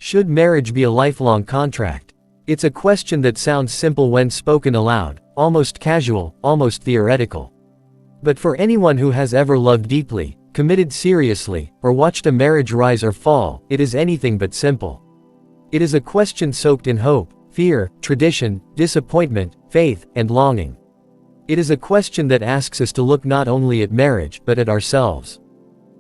Should marriage be a lifelong contract? It's a question that sounds simple when spoken aloud, almost casual, almost theoretical. But for anyone who has ever loved deeply, committed seriously, or watched a marriage rise or fall, it is anything but simple. It is a question soaked in hope, fear, tradition, disappointment, faith, and longing. It is a question that asks us to look not only at marriage but at ourselves.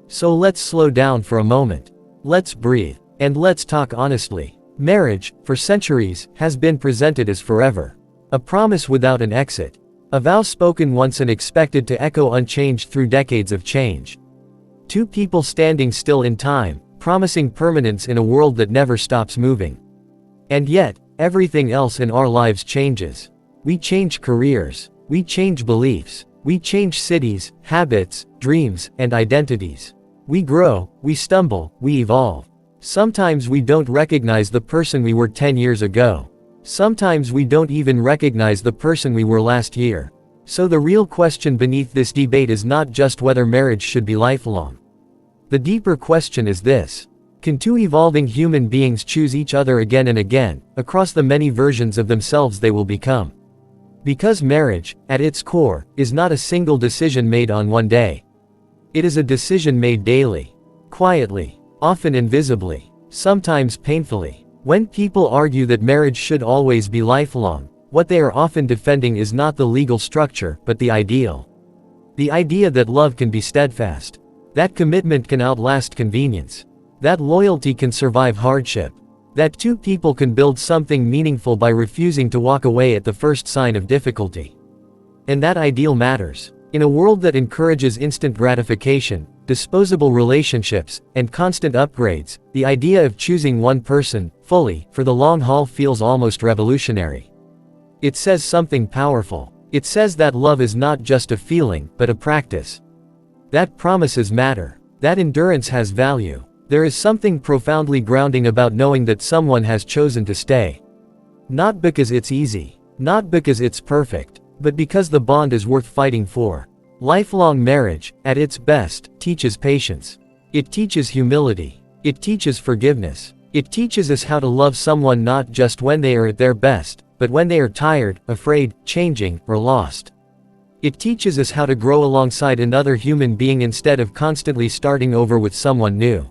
So let's slow down for a moment. Let's breathe. And let's talk honestly. Marriage, for centuries, has been presented as forever. A promise without an exit. A vow spoken once and expected to echo unchanged through decades of change. Two people standing still in time, promising permanence in a world that never stops moving. And yet, everything else in our lives changes. We change careers. We change beliefs. We change cities, habits, dreams, and identities. We grow, we stumble, we evolve. Sometimes we don't recognize the person we were 10 years ago. Sometimes we don't even recognize the person we were last year. So the real question beneath this debate is not just whether marriage should be lifelong. The deeper question is this: can two evolving human beings choose each other again and again, across the many versions of themselves they will become? Because marriage, at its core, is not a single decision made on one day. It is a decision made daily, quietly, often invisibly, sometimes painfully. When people argue that marriage should always be lifelong, what they are often defending is not the legal structure, but the ideal. The idea that love can be steadfast, that commitment can outlast convenience, that loyalty can survive hardship, that two people can build something meaningful by refusing to walk away at the first sign of difficulty. And that ideal matters. In a world that encourages instant gratification, disposable relationships, and constant upgrades, the idea of choosing one person, fully, for the long haul feels almost revolutionary. It says something powerful. It says that love is not just a feeling, but a practice. That promises matter. That endurance has value. There is something profoundly grounding about knowing that someone has chosen to stay. Not because it's easy. Not because it's perfect. But because the bond is worth fighting for. Lifelong marriage, at its best, teaches patience. It teaches humility. It teaches forgiveness. It teaches us how to love someone not just when they are at their best, but when they are tired, afraid, changing, or lost. It teaches us how to grow alongside another human being instead of constantly starting over with someone new.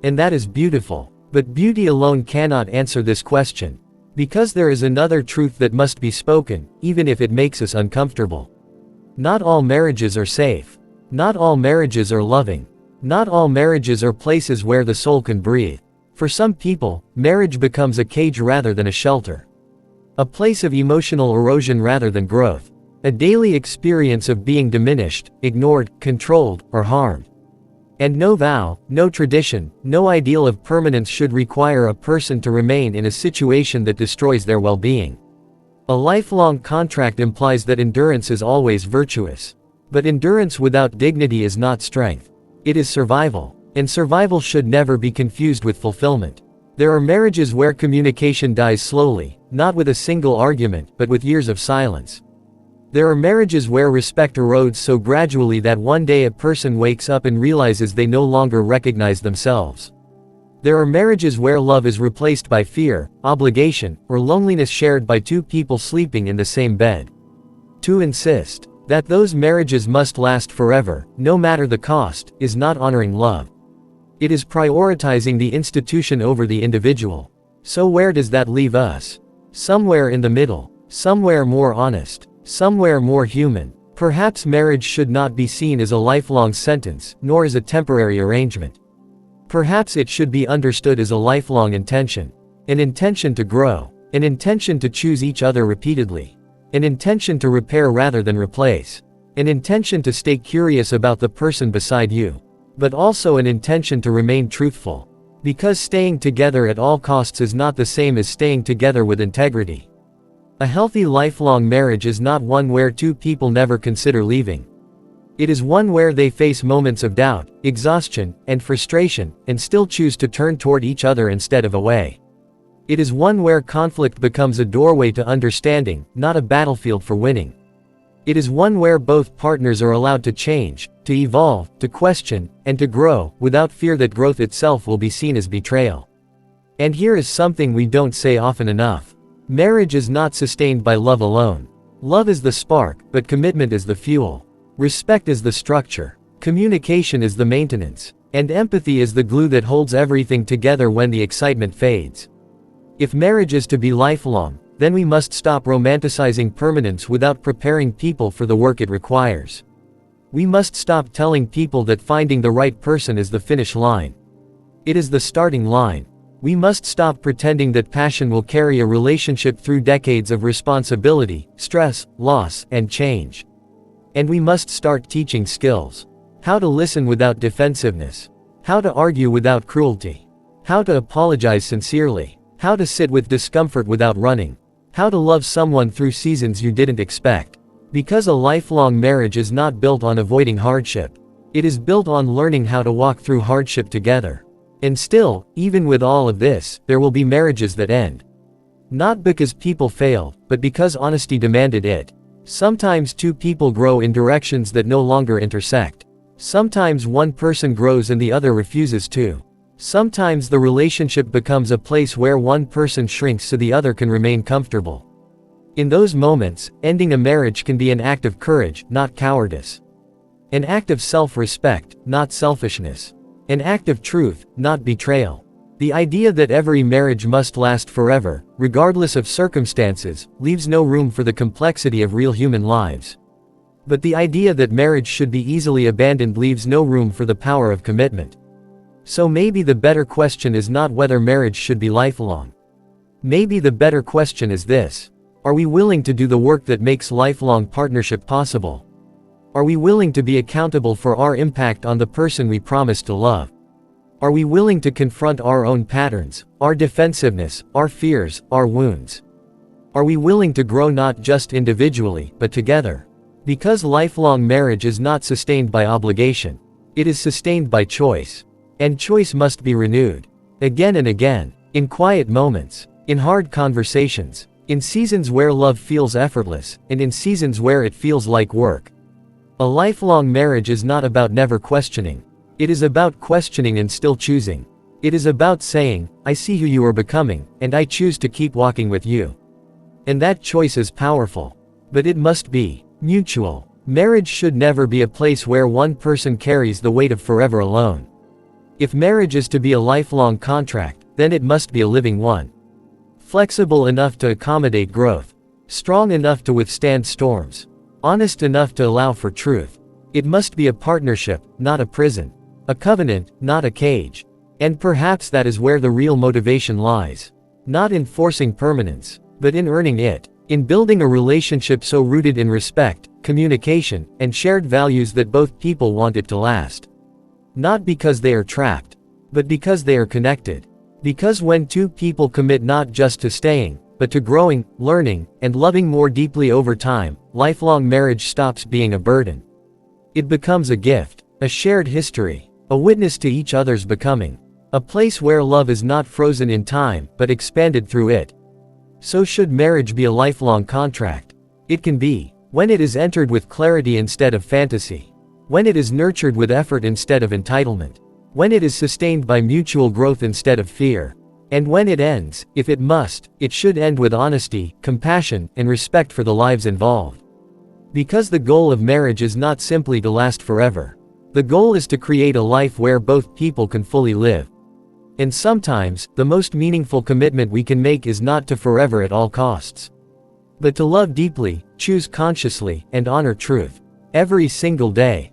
And that is beautiful. But beauty alone cannot answer this question. Because there is another truth that must be spoken, even if it makes us uncomfortable. Not all marriages are safe. Not all marriages are loving. Not all marriages are places where the soul can breathe. For some people, marriage becomes a cage rather than a shelter. A place of emotional erosion rather than growth. A daily experience of being diminished, ignored, controlled, or harmed. And no vow, no tradition, no ideal of permanence should require a person to remain in a situation that destroys their well-being. A lifelong contract implies that endurance is always virtuous. But endurance without dignity is not strength. It is survival. And survival should never be confused with fulfillment. There are marriages where communication dies slowly, not with a single argument, but with years of silence. There are marriages where respect erodes so gradually that one day a person wakes up and realizes they no longer recognize themselves. There are marriages where love is replaced by fear, obligation, or loneliness shared by two people sleeping in the same bed. To insist that those marriages must last forever, no matter the cost, is not honoring love. It is prioritizing the institution over the individual. So where does that leave us? Somewhere in the middle. Somewhere more honest. Somewhere more human. Perhaps marriage should not be seen as a lifelong sentence, nor as a temporary arrangement. Perhaps it should be understood as a lifelong intention. An intention to grow. An intention to choose each other repeatedly. An intention to repair rather than replace. An intention to stay curious about the person beside you. But also an intention to remain truthful. Because staying together at all costs is not the same as staying together with integrity. A healthy lifelong marriage is not one where two people never consider leaving. It is one where they face moments of doubt, exhaustion, and frustration, and still choose to turn toward each other instead of away. It is one where conflict becomes a doorway to understanding, not a battlefield for winning. It is one where both partners are allowed to change, to evolve, to question, and to grow, without fear that growth itself will be seen as betrayal. And here is something we don't say often enough. Marriage is not sustained by love alone. Love is the spark, but commitment is the fuel. Respect is the structure. Communication is the maintenance. And empathy is the glue that holds everything together when the excitement fades. If marriage is to be lifelong, then we must stop romanticizing permanence without preparing people for the work it requires. We must stop telling people that finding the right person is the finish line. It is the starting line. We must stop pretending that passion will carry a relationship through decades of responsibility, stress, loss, and change. And we must start teaching skills. How to listen without defensiveness. How to argue without cruelty. How to apologize sincerely. How to sit with discomfort without running. How to love someone through seasons you didn't expect. Because a lifelong marriage is not built on avoiding hardship. It is built on learning how to walk through hardship together. And still, even with all of this, there will be marriages that end. Not because people fail, but because honesty demanded it. Sometimes two people grow in directions that no longer intersect. Sometimes one person grows and the other refuses to. Sometimes the relationship becomes a place where one person shrinks so the other can remain comfortable. In those moments, ending a marriage can be an act of courage, not cowardice. An act of self-respect, not selfishness. An act of truth, not betrayal. The idea that every marriage must last forever, regardless of circumstances, leaves no room for the complexity of real human lives. But the idea that marriage should be easily abandoned leaves no room for the power of commitment. So maybe the better question is not whether marriage should be lifelong. Maybe the better question is this: are we willing to do the work that makes lifelong partnership possible? Are we willing to be accountable for our impact on the person we promise to love? Are we willing to confront our own patterns, our defensiveness, our fears, our wounds? Are we willing to grow not just individually, but together? Because lifelong marriage is not sustained by obligation. It is sustained by choice. And choice must be renewed. Again and again. In quiet moments. In hard conversations. In seasons where love feels effortless, and in seasons where it feels like work. A lifelong marriage is not about never questioning. It is about questioning and still choosing. It is about saying, I see who you are becoming, and I choose to keep walking with you. And that choice is powerful. But it must be mutual. Marriage should never be a place where one person carries the weight of forever alone. If marriage is to be a lifelong contract, then it must be a living one. Flexible enough to accommodate growth. Strong enough to withstand storms. Honest enough to allow for truth. It must be a partnership, not a prison. A covenant, not a cage. And perhaps that is where the real motivation lies. Not in forcing permanence, but in earning it. In building a relationship so rooted in respect, communication, and shared values that both people want it to last. Not because they are trapped, but because they are connected. Because when two people commit not just to staying, but to growing, learning, and loving more deeply over time, lifelong marriage stops being a burden. It becomes a gift, a shared history, a witness to each other's becoming. A place where love is not frozen in time, but expanded through it. So should marriage be a lifelong contract? It can be, when it is entered with clarity instead of fantasy. When it is nurtured with effort instead of entitlement. When it is sustained by mutual growth instead of fear. And when it ends, if it must, it should end with honesty, compassion, and respect for the lives involved. Because the goal of marriage is not simply to last forever. The goal is to create a life where both people can fully live. And sometimes, the most meaningful commitment we can make is not to forever at all costs. But to love deeply, choose consciously, and honor truth. Every single day.